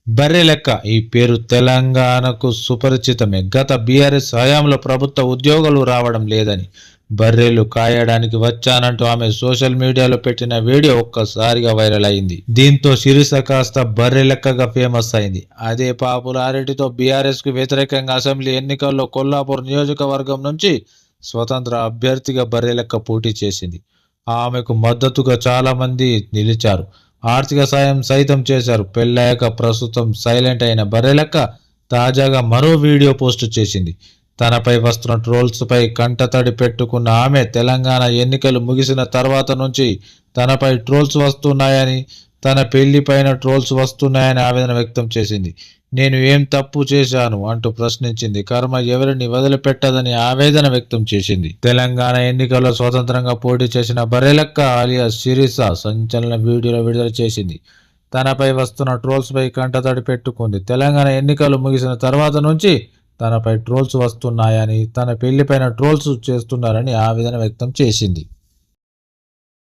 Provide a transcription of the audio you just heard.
బర్రె లెక్క ఈ పేరు తెలంగాణకు సుపరిచితమే. గత బీఆర్ఎస్ హయాంలో ప్రభుత్వ ఉద్యోగాలు రావడం లేదని బర్రెలు కాయడానికి వచ్చానంటూ ఆమె సోషల్ మీడియాలో పెట్టిన వీడియో ఒక్కసారిగా వైరల్ అయింది. దీంతో శిరీష కాస్త బర్రె లెక్కగా ఫేమస్ అయింది. అదే పాపులారిటీతో బీఆర్ఎస్ కు వ్యతిరేకంగా అసెంబ్లీ ఎన్నికల్లో కొల్లాపూర్ నియోజకవర్గం నుంచి స్వతంత్ర అభ్యర్థిగా బర్రె లెక్క పోటీ చేసింది. ఆమెకు మద్దతుగా చాలా మంది నిలిచారు. ఆర్థిక సాయం సైతం చేశారు. పెళ్ళాక ప్రస్తుతం సైలెంట్ అయిన బర్రెలక్క తాజాగా మరో వీడియో పోస్టు చేసింది. తనపై వస్తున్న ట్రోల్స్ పై కంటతడి పెట్టుకున్న ఆమె తెలంగాణ ఎన్నికలు ముగిసిన తర్వాత నుంచి తనపై ట్రోల్స్ వస్తున్నాయని, తన పెళ్లి పైన ట్రోల్స్ వస్తున్నాయని ఆవేదన వ్యక్తం చేసింది. నేను ఏం తప్పు చేశాను అంటూ ప్రశ్నించింది. కర్మ ఎవరిని వదిలిపెట్టదని ఆవేదన వ్యక్తం చేసింది. తెలంగాణ ఎన్నికల్లో స్వతంత్రంగా పోటీ చేసిన బర్రెలక్క ఆలియాస్ శిరీష సంచలన వీడియోలో విడుదల చేసింది. తనపై వస్తున్న ట్రోల్స్ పై కంటతడి పెట్టుకుంది. తెలంగాణ ఎన్నికలు ముగిసిన తర్వాత నుంచి తనపై ట్రోల్స్ వస్తున్నాయని, తన పెళ్లిపైన ట్రోల్స్ చేస్తున్నారని ఆవేదన వ్యక్తం చేసింది.